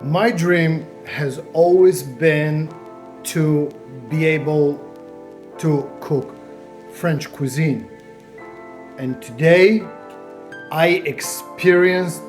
My dream has always been to be able to cook French cuisine. And today I experienced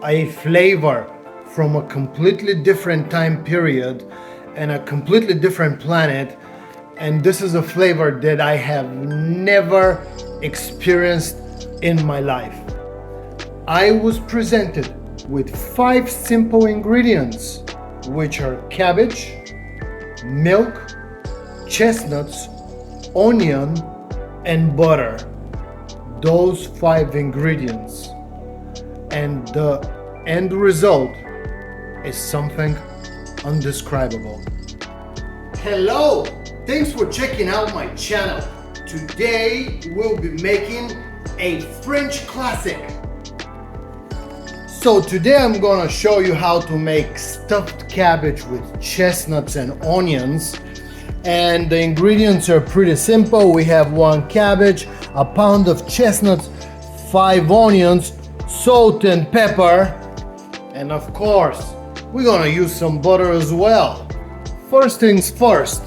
a flavor from a completely different time period and a completely different planet. And this is a flavor that I have never experienced in my life. I was presented with 5 simple ingredients, which are cabbage, milk, chestnuts, onion, and butter. Those 5 ingredients. And the end result is something undescribable. Hello! Thanks for checking out my channel. Today we'll be making a French classic. So today I'm gonna show you how to make stuffed cabbage with chestnuts and onions. And the ingredients are pretty simple. We have 1 cabbage, a pound of chestnuts, 5 onions, salt and pepper, and of course, we're gonna use some butter as well. First things first,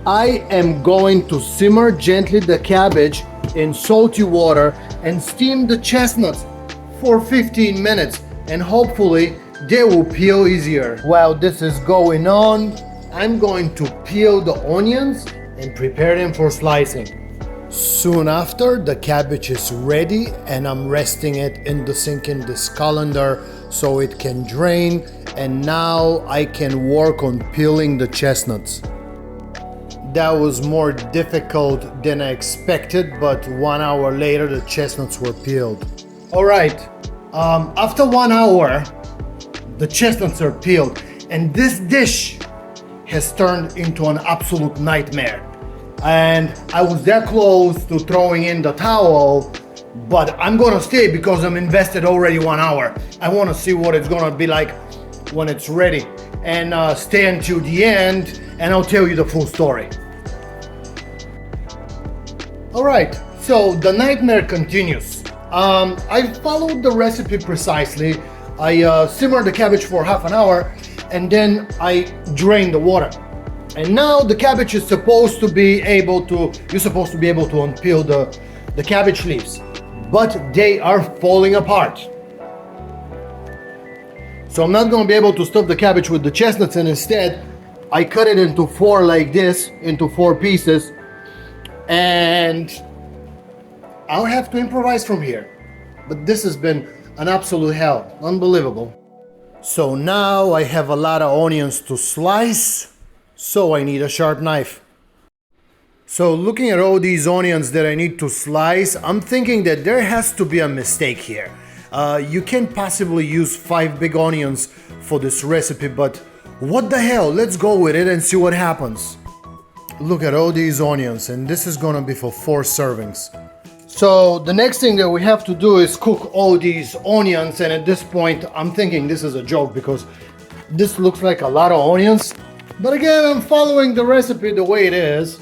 I am going to simmer gently the cabbage in salty water and steam the chestnuts for 15 minutes, and hopefully they will peel easier. While this is going on, I'm going to peel the onions and prepare them for slicing. Soon after, the cabbage is ready and I'm resting it in the sink in this colander so it can drain, and now I can work on peeling the chestnuts. That was more difficult than I expected, but 1 hour later the chestnuts were peeled. Alright, after 1 hour the chestnuts are peeled, and this dish has turned into an absolute nightmare. And I was that close to throwing in the towel, but I'm gonna stay because I'm invested already 1 hour. I wanna see what it's gonna be like when it's ready, and stay until the end and I'll tell you the full story. Alright, so the nightmare continues. I followed the recipe precisely. I simmered the cabbage for half an hour and then I drained the water. And now the cabbage is supposed to be able to, you're supposed to be able to unpeel the cabbage leaves, but they are falling apart. So I'm not going to be able to stuff the cabbage with the chestnuts, and instead I cut it into 4 like this, into 4 pieces, and I'll have to improvise from here. But this has been an absolute hell, unbelievable. So now I have a lot of onions to slice, so I need a sharp knife. So looking at all these onions that I need to slice, I'm thinking that there has to be a mistake here. You can't possibly use 5 big onions for this recipe, but what the hell, let's go with it and see what happens. Look at all these onions, and this is gonna be for 4 servings. So the next thing that we have to do is cook all these onions, and at this point I'm thinking this is a joke because this looks like a lot of onions. But again, I'm following the recipe the way it is,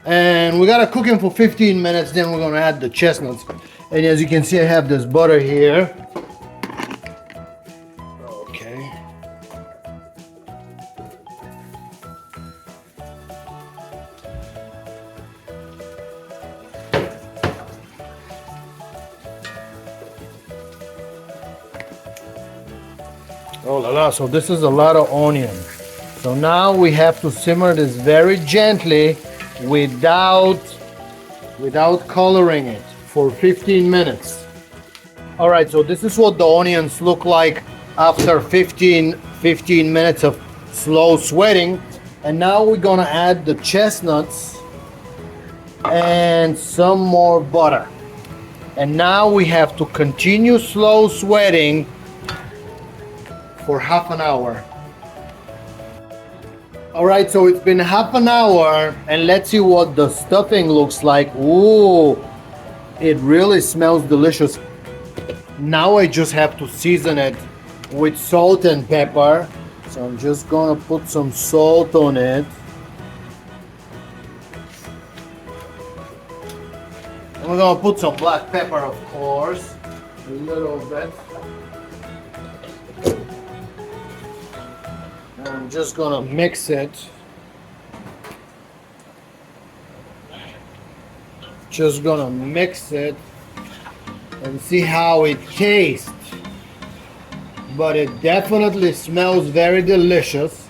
and we gotta cook them for 15 minutes, then we're gonna add the chestnuts. And as you can see, I have this butter here. Okay. Oh la la, so this is a lot of onion. So now we have to simmer this very gently without coloring it for 15 minutes. Alright, so this is what the onions look like after 15 minutes of slow sweating. And now we're gonna add the chestnuts and some more butter. And now we have to continue slow sweating for half an hour. Alright, so it's been half an hour, and let's see what the stuffing looks like. Ooh, it really smells delicious. Now I just have to season it with salt and pepper. So I'm just gonna put some salt on it. And we're gonna put some black pepper, of course. A little bit. I'm just gonna mix it. Just gonna mix it and see how it tastes. But it definitely smells very delicious.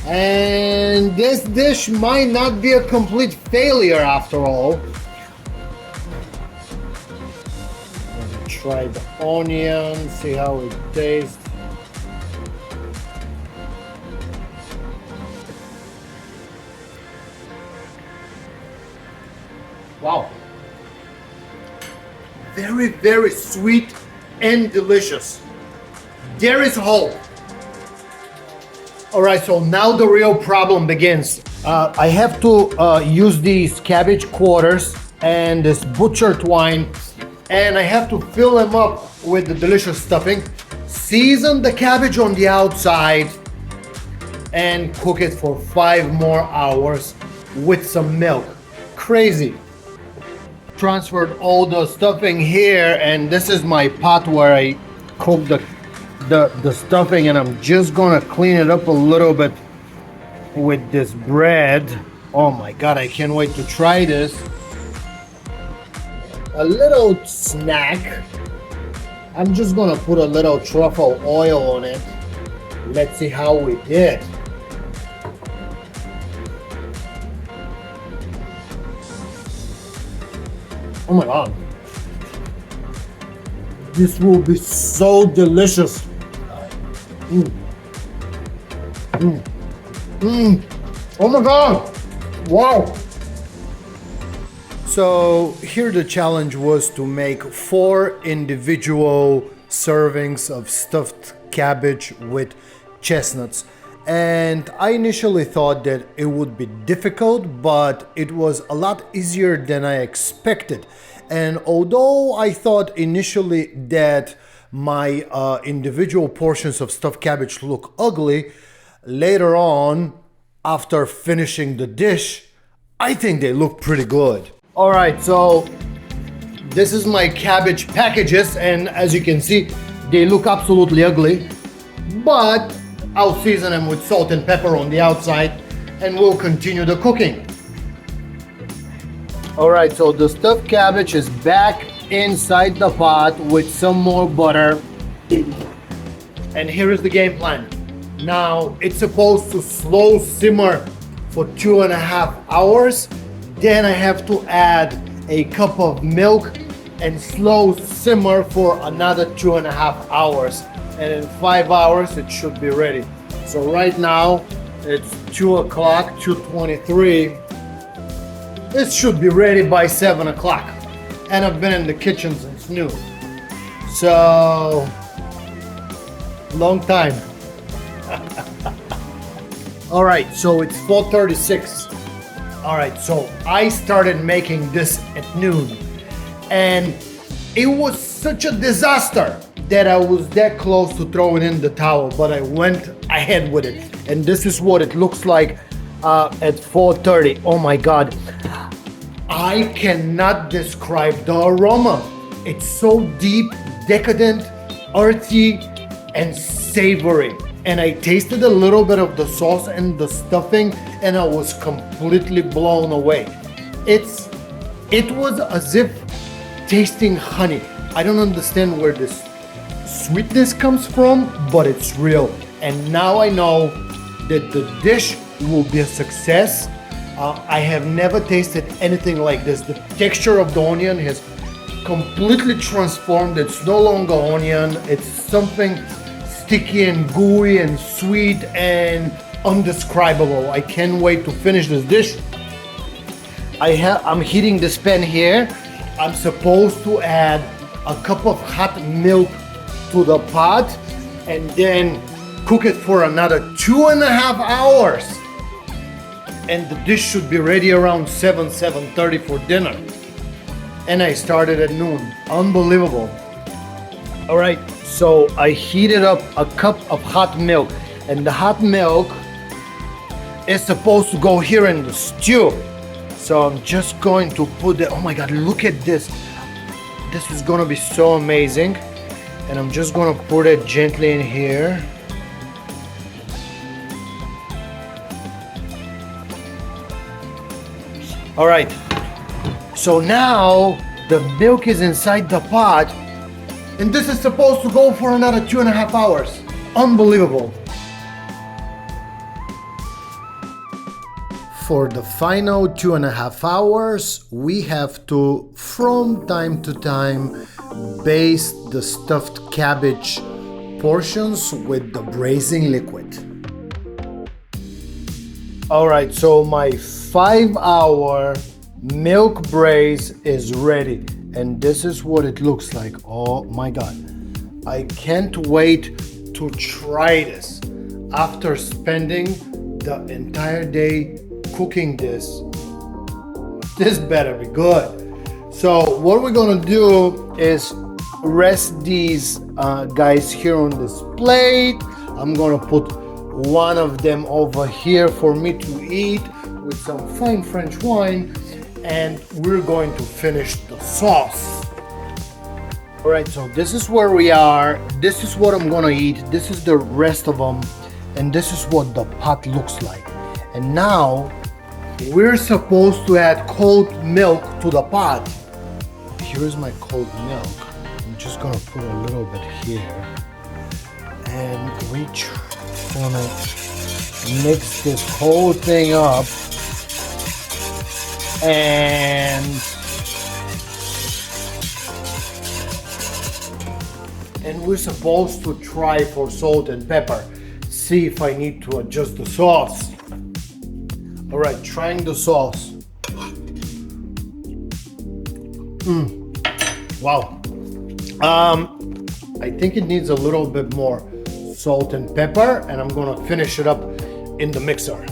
And this dish might not be a complete failure after all. Let me try the onion, see how it tastes. Wow. Very, very sweet and delicious. There is hope. All right, so now the real problem begins. I have to use these cabbage quarters and this butcher twine, and I have to fill them up with the delicious stuffing, season the cabbage on the outside, and cook it for 5 more hours with some milk. Crazy. Transferred all the stuffing here, and this is my pot where I cook the stuffing, and I'm just gonna clean it up a little bit with this bread. Oh my god, I can't wait to try this. A little snack. I'm just gonna put a little truffle oil on it. Let's see how we did. Oh my god. This will be so delicious. Oh my god. Wow. So here the challenge was to make 4 individual servings of stuffed cabbage with chestnuts. And I initially thought that it would be difficult, but it was a lot easier than I expected. And although I thought initially that my individual portions of stuffed cabbage look ugly, later on, after finishing the dish, I think they look pretty good. All right, so this is my cabbage packages, and as you can see, they look absolutely ugly, but I'll season them with salt and pepper on the outside, and we'll continue the cooking. All right, so the stuffed cabbage is back inside the pot with some more butter. And here is the game plan. Now, it's supposed to slow simmer for 2.5 hours. Then I have to add a cup of milk and slow simmer for another 2.5 hours. And in 5 hours, it should be ready. So right now, it's 2 o'clock, 2:23. This should be ready by 7 o'clock. And I've been in the kitchen since noon. So, long time. All right, so it's 4:36. All right, so I started making this at noon. And it was such a disaster that I was that close to throwing in the towel, but I went ahead with it. And this is what it looks like at 4:30. Oh my God. I cannot describe the aroma. It's so deep, decadent, earthy, and savory. And I tasted a little bit of the sauce and the stuffing, and I was completely blown away. It was as if tasting honey. I don't understand where this sweetness comes from, but it's real. And now I know that the dish will be a success. I have never tasted anything like this. The texture of the onion has completely transformed. It's no longer onion. It's something sticky and gooey and sweet and undescribable. I can't wait to finish this dish. I'm heating this pan here. I'm supposed to add a cup of hot milk to the pot and then cook it for another 2.5 hours. And the dish should be ready around 7:30 for dinner. And I started at noon. Unbelievable. All right, so I heated up a cup of hot milk, and the hot milk is supposed to go here in the stew. So I'm just going to put it, oh my God, look at this. This is gonna be so amazing. And I'm just gonna put it gently in here. All right, so now the milk is inside the pot, and this is supposed to go for another 2.5 hours. Unbelievable. For the final 2.5 hours, we have to, from time to time, baste the stuffed cabbage portions with the braising liquid. All right, so my 5-hour milk braise is ready, and this is what it looks like. Oh my God, I can't wait to try this. After spending the entire day cooking this better be good. So what we're gonna do is rest these guys here on this plate. I'm gonna put one of them over here for me to eat with some fine French wine, and we're going to finish the sauce. All right, so this is where we are. This is what I'm gonna eat. This is the rest of them, and this is what the pot looks like. And now we're supposed to add cold milk to the pot. Here's my cold milk. I'm just gonna put a little bit here, and we're gonna mix this whole thing up. And we're supposed to try for salt and pepper, see if I need to adjust the sauce. All right, trying the sauce. Wow. I think it needs a little bit more salt and pepper, and I'm gonna finish it up in the mixer.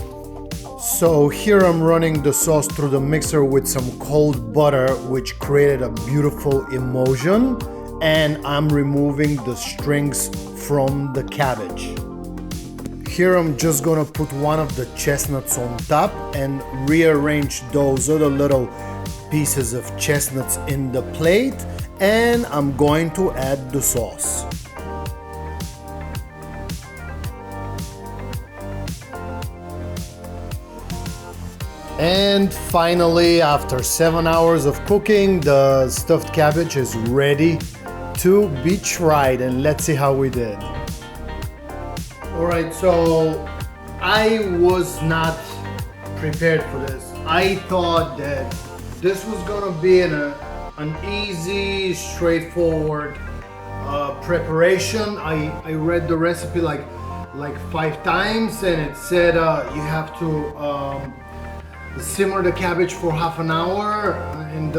So here I'm running the sauce through the mixer with some cold butter, which created a beautiful emulsion, and I'm removing the strings from the cabbage. Here I'm just gonna put one of the chestnuts on top and rearrange those other little pieces of chestnuts in the plate, and I'm going to add the sauce. And finally, after 7 hours of cooking, the stuffed cabbage is ready to be tried, and let's see how we did. All right, so I was not prepared for this. I thought that this was gonna be an easy, straightforward preparation. I read the recipe like 5 times, and it said you have to simmer the cabbage for half an hour and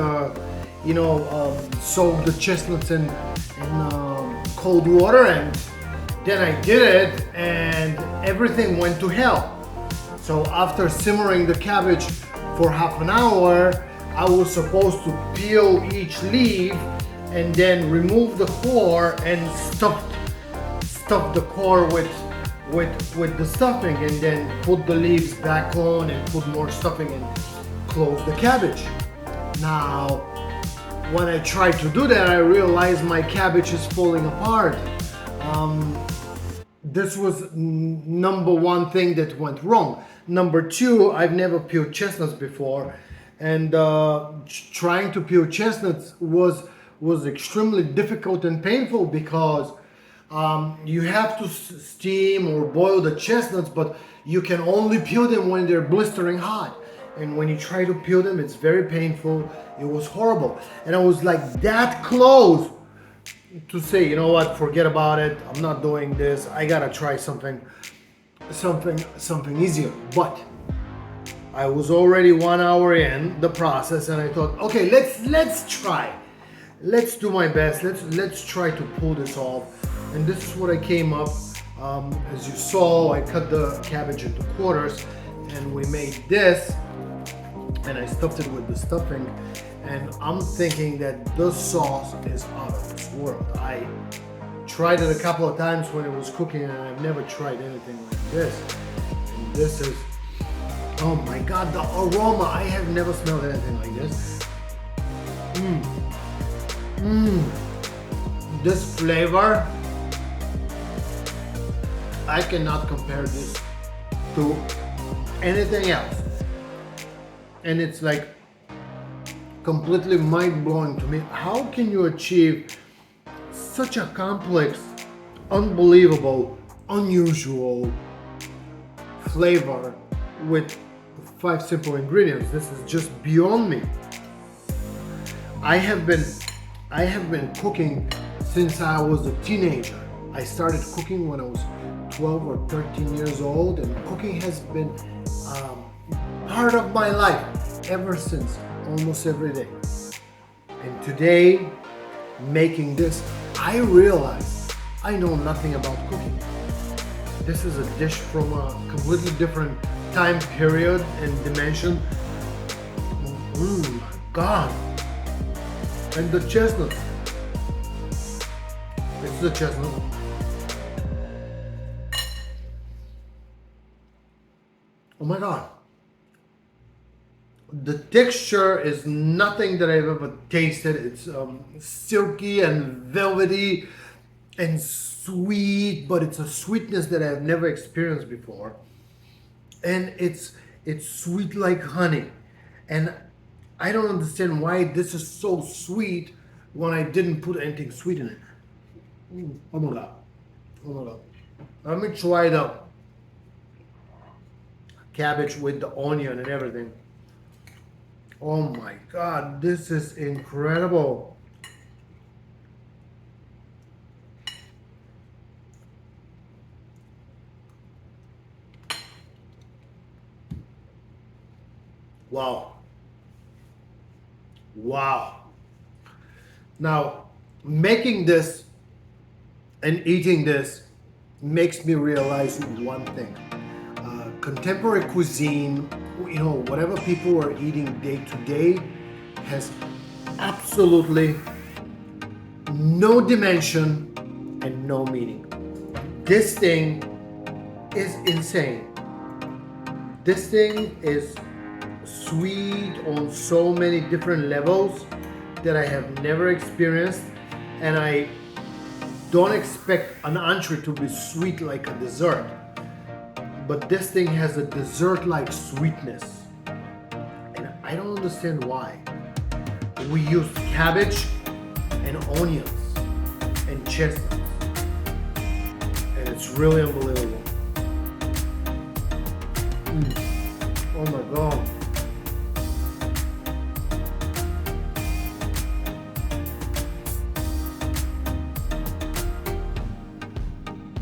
soak the chestnuts in cold water, and then I did it and everything went to hell. So after simmering the cabbage for half an hour, I was supposed to peel each leaf and then remove the core and stuff the core with the stuffing, and then put the leaves back on and put more stuffing and close the cabbage. Now, when I tried to do that, I realized my cabbage is falling apart. This was number one thing that went wrong. Number two, I've never peeled chestnuts before, and trying to peel chestnuts was extremely difficult and painful because you have to steam or boil the chestnuts, but you can only peel them when they're blistering hot. And when you try to peel them, it's very painful. It was horrible. And I was like that close to say, you know what, forget about it. I'm not doing this. I gotta try something easier. But I was already 1 hour in the process, and I thought, okay, let's try. Let's do my best. Let's try to pull this off. And this is what I came up. As you saw, I cut the cabbage into quarters, and we made this, and I stuffed it with the stuffing. And I'm thinking that the sauce is out of this world. I tried it a couple of times when it was cooking, and I've never tried anything like this. And this is, oh my God, the aroma. I have never smelled anything like this. This flavor, I cannot compare this to anything else. And it's like completely mind-blowing to me. How can you achieve such a complex, unbelievable, unusual flavor with 5 simple ingredients? This is just beyond me. I have been cooking since I was a teenager. I started cooking when I was 12 or 13 years old, and cooking has been part of my life ever since, almost every day. And today, making this, I realize I know nothing about cooking. This is a dish from a completely different time period and dimension. My God. And the chestnut. It's the chestnut. Oh my God. The texture is nothing that I've ever tasted. It's silky and velvety and sweet, but it's a sweetness that I've never experienced before. And it's sweet like honey. And I don't understand why this is so sweet when I didn't put anything sweet in it. Oh my God. Oh my God. Let me try the cabbage with the onion and everything. Oh my God, this is incredible. Wow. Wow. Now, making this and eating this makes me realize one thing. Contemporary cuisine, you know, whatever people are eating day to day, has absolutely no dimension and no meaning. This thing is insane. This thing is sweet on so many different levels that I have never experienced, and I don't expect an entree to be sweet like a dessert. But this thing has a dessert-like sweetness. And I don't understand why. We use cabbage and onions and chestnuts. And it's really unbelievable. Oh my God.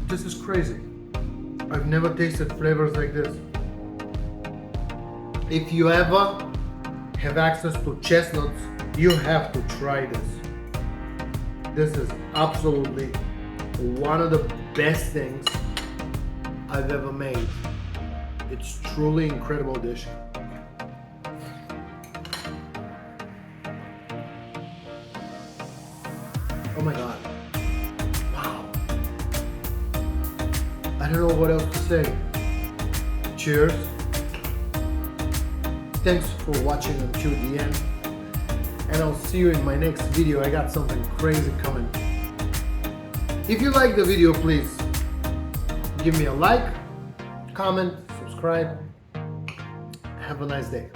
This is crazy. I've never tasted flavors like this. If you ever have access to chestnuts, you have to try this. This is absolutely one of the best things I've ever made. It's truly incredible dish. Oh my God. I don't know what else to say. Cheers. Thanks for watching until the end. And I'll see you in my next video. I got something crazy coming. If you like the video, please give me a like, comment, subscribe. Have a nice day.